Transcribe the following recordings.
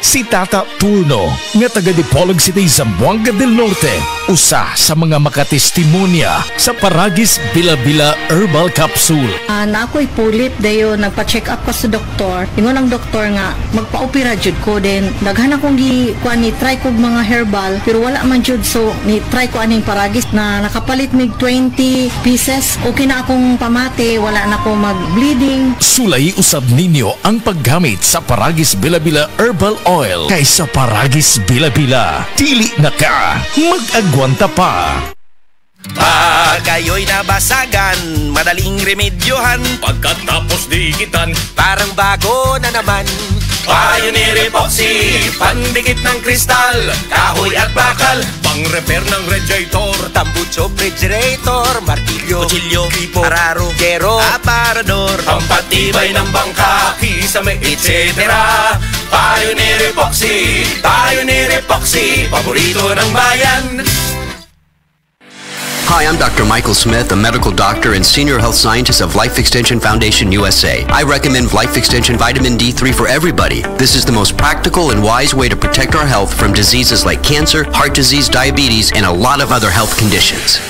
si Tata Turno nga taga Dipolog City, Zamboanga del Norte, usa sa mga makatestimonya sa Paragis Bila-Bila Herbal Capsule. Na ako'y pulip dayo, nagpa-check up ko sa doktor. Ingon ang doktor nga magpa-opera jud ko, din daghan akong try ko mga herbal pero wala man jud, so ni try ko aning Paragis na nakapalit mig 20 pieces. Okay na akong pamate, wala na ako mag-bleeding. Sulay usab ninyo ang paggamit sa Paragis Bila-Bila Herbal Oil kaysa Paragis Bila-Bila. Dili na ka mag-agwanta pa. Kayo'y nabasagan, madaling remedyohan. Pagkatapos dikitan, parang bago na naman. Pioneer Epoxy, pandikit ng kristal, kahoy at bakal, pang-repair ng radiator, tambucho, refrigerator, martilyo, kutsilyo, kipo, araro, gero, aparador, pampatibay ng bangka, kisame, etc. Pioneer Epoxy, Pioneer Epoxy, paborito ng bayan. Hi, I'm Dr. Michael Smith, a medical doctor and senior health scientist of Life Extension Foundation USA. I recommend Life Extension Vitamin D3 for everybody. This is the most practical and wise way to protect our health from diseases like cancer, heart disease, diabetes, and a lot of other health conditions.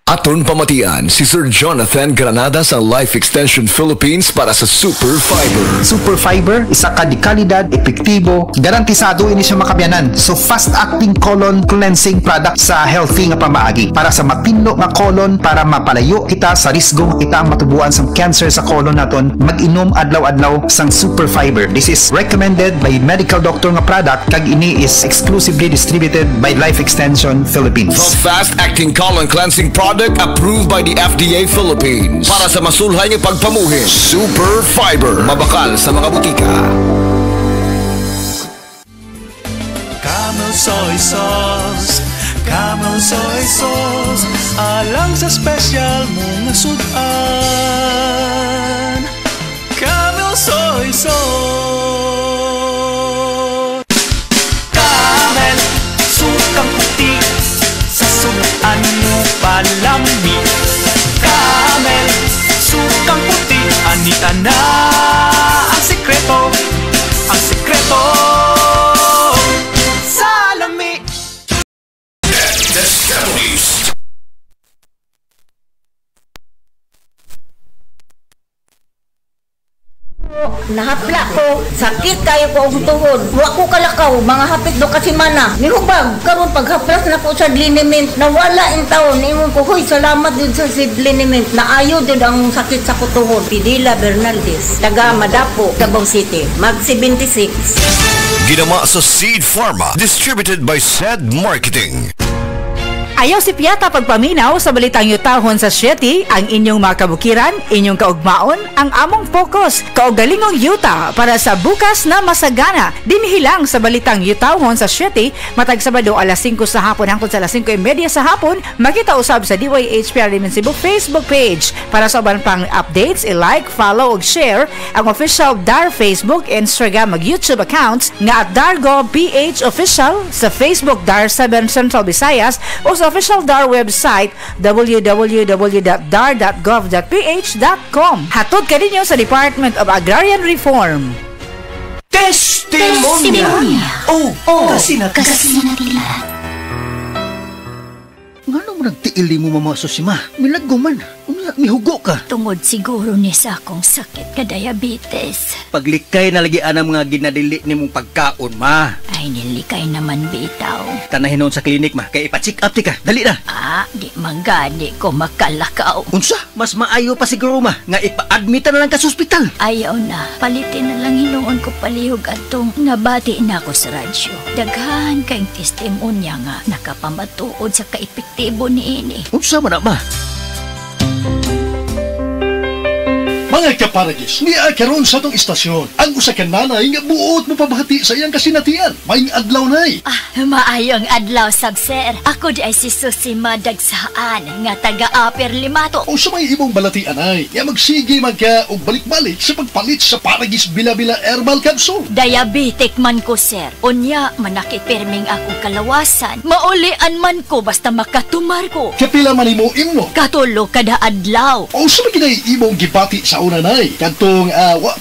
Aton pamatian si Sir Jonathan Granada sa Life Extension Philippines para sa Super Fiber. Super Fiber, isa ka di kalidad, epektibo, garantisado ini siya makabiyanan. So fast-acting colon cleansing product sa healthy nga pamaagi para sa mapinlo nga colon, para mapalayo kita sa risgo kita matubuan sa cancer sa colon naton. Mag-inom adlaw-adlaw sang Super Fiber. This is recommended by medical doctor nga product, kag ini is exclusively distributed by Life Extension Philippines. The fast-acting colon cleansing product approved by the FDA Philippines para sa masulhay ng pagpamuhin. Super Fiber, mabakal sa mga butika. Camel Soy Sauce, Camel Soy Sauce, alang sa special mong sudan. Camel Soy Sauce, Camel, sukang puti sa sudan mo palami. Camel, sukang puti, anita na ang sekreto, ang sekreto sa lami. The 70s. Nahapla ko, sakit kayo ko ang tuhod. Wa ko kalakaw, mga hapit do kasi mana. Nihubag, karon paghaplas na ko sa liniment, nawala in taon. Ingon ko, huy, salamat din sa liniment. Naayo din ang sakit sa kutuhod. Pidila Bernaldez, taga Madapo, Davao City, mag 76. Ginama sa Seed Pharma, distributed by SED Marketing. Ayaw si Piata pagpaminaw sa balitang yutahon sa Sieti, ang inyong mga kabukiran, inyong kaugmaon, ang among focus, kaugalingong yuta para sa bukas na masagana. Dinhilang sa balitang yutahon sa Sieti, matag Sabado alas 5 sa hapon hangtod sa alas 5:30 sa hapon, makita usab sa DYHPR Cebu Facebook page. Para sa uban pang updates, i-like, follow ug share ang official DAR Facebook, Instagram ug YouTube accounts nga at Dargo PH Official sa Facebook DAR 7 Central Visayas o sa official DAR website www.dar.gov.ph.com. Hatod ka ninyo sa Department of Agrarian Reform. Testimonya. Oh, kasinatila. Ngano mo nagtiili mo mamaso si ma? Milaggo man. Mihugo ka. Tungod siguro ni sa akong sakit ka diabetes. Paglikay na lagi ang mga ginadili ni mong pagkaon, ma. Ay, nilikay naman bitaw. Tanahin noon sa klinik, ma. Kaya ipa-check up ti ka. Dali na. Di magani ko makalakaw. Unsa? Mas maayo pa siguro, ma. Nga ipa-admita na lang ka sa ospital. Ayaw na. Palitin na lang hinuon ko palihog atong nabati na ako sa radyo. Daghan kayong testimonya nga nakapamatuod sa kaepektibo ni ini. Unsa man na, ma? Mga kaparagis, niya karon sa tong istasyon. Ang usa ka nanay nga buot mo pabahati sa iyang kasinatian. Maing adlaw nay. Maayong adlaw sab sir. Ako di ay si Susi Madagsaan nga taga Upper Limato. O sa may imong balatian ay, ya magsige man ka og balik-balik sa pagpalit sa Paragis Bila-Bila Herbal Capsule. Diabetic man ko sir. Unya manakit perming akong kalawasan. Maulian man ko basta makatumar ko. Kapila man imo imno? Katulo kada adlaw. O sa may imong gibati sa una nay. Kantong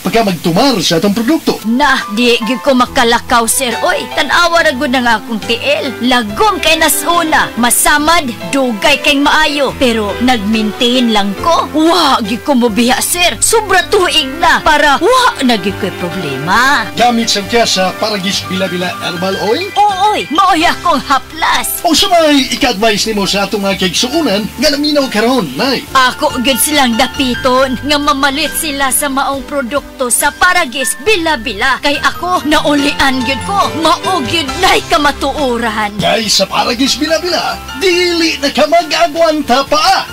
pagka magtumar sa atong produkto. Na, di gyud ko makalakaw, sir. Oy, tanawa ra gud nga akong tiil. Lagom kay nasuna, masamad, dugay kay maayo. Pero nagmaintain lang ko. Wa gyud ko mobiya, sir. Sobra tuig na para wa na gyud ko'y problema. Gamit sa sa Paragis Bila-Bila Herbal Oil? Ooy, maoy akong haplas. O sa may ika-advise nimo sa atong mga kigsuunan nga naminaw karon, nay. Ako gyud silang dapiton nga mamalit sila sa maong produkto sa Paragis Bila-Bila. Kay ako naulian gyud ko, mao gyud nay kamatuoran. Kay sa Paragis Bila-Bila, dili na ka mag-agwanta pa.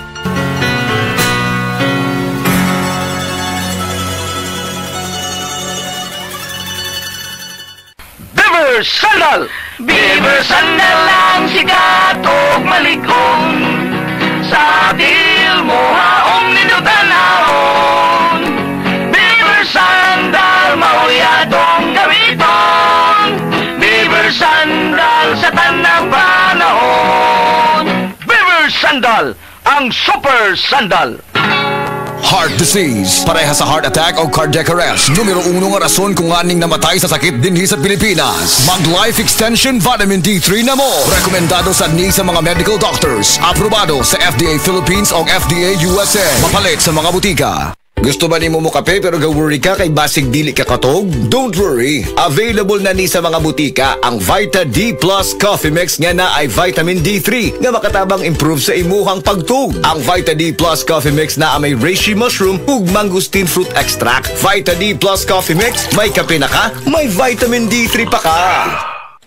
Beaver Sandal! Beaver Sandal ang sikat o malikong sa dil mo haong ninutanahon. Beaver Sandal mauyadong gamiton. Beaver Sandal sa tanang panahon. Beaver Sandal, ang super sandal. Heart disease, pareha sa heart attack o cardiac arrest. Numero 1 nga rason kung aning namatay sa sakit dinhi sa Pilipinas. Mag Life Extension Vitamin D3 na mo. Rekomendado sa mga medical doctors. Aprobado sa FDA Philippines o FDA USA. Mapalit sa mga butika. Gusto ba ni mo kape pero ga-worry ka kay basig dili ka katog? Don't worry. Available na ni sa mga butika ang Vita D Plus Coffee Mix nga na ay vitamin D3 nga makatabang improve sa imuhang pagtug. Ang Vita D Plus Coffee Mix na may reishi mushroom ug mangosteen fruit extract. Vita D Plus Coffee Mix, may kape na ka, may vitamin D3 pa ka.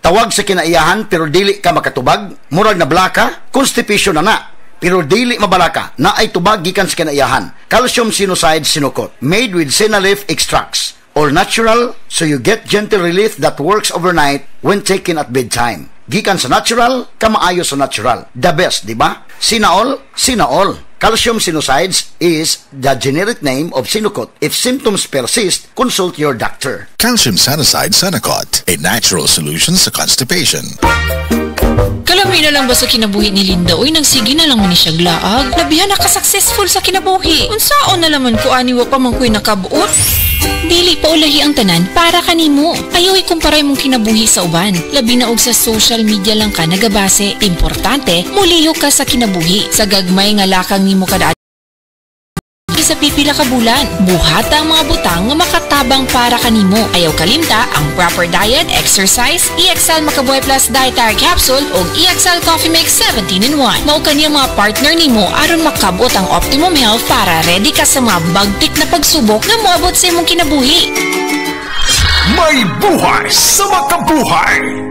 Tawag sa kinaiyahan pero dili ka makatubag, murag na blaka, constipation na. Pero dili mabalaka na ay tubag gikan sa kinaiyahan. Calcium Sinucide Sinukot, made with Sinaleaf extracts. All natural, so you get gentle relief that works overnight when taken at bedtime. Gikan sa natural, kamaayo sa natural. The best, di ba? Sinaol, Sinaol. Calcium Sinucides is the generic name of Sinukot. If symptoms persist, consult your doctor. Calcium Sinucide Sinukot, a natural solution sa constipation. Kalami na lang ba sa kinabuhi ni Linda? Uy, nagsige na lang man ni siya glaag. Labihan na ka-successful sa kinabuhi. Unsaon na laman ko aniwa pa man ko'y nakabuot? Dili pa ulahi ang tanan para kanimo. Ayaw ikumparay mong kinabuhi sa uban. Labi na og sa social media lang ka nagabase. Importante, muliho ka sa kinabuhi. Sa gagmay nga lakang nimo kada sa pipila ka bulan. Buhata ang mga butang nga makatabang para kanimo. Ayaw kalimta ang proper diet, exercise, EXL Makabuhay Plus Dietary Capsule o EXL Coffee Mix 17-in-1. Mao kaniyang mga partner nimo aron makabot ang optimum health para ready ka sa mga bagtik na pagsubok na moabot sa imong kinabuhi. May buhay sa makabuhay!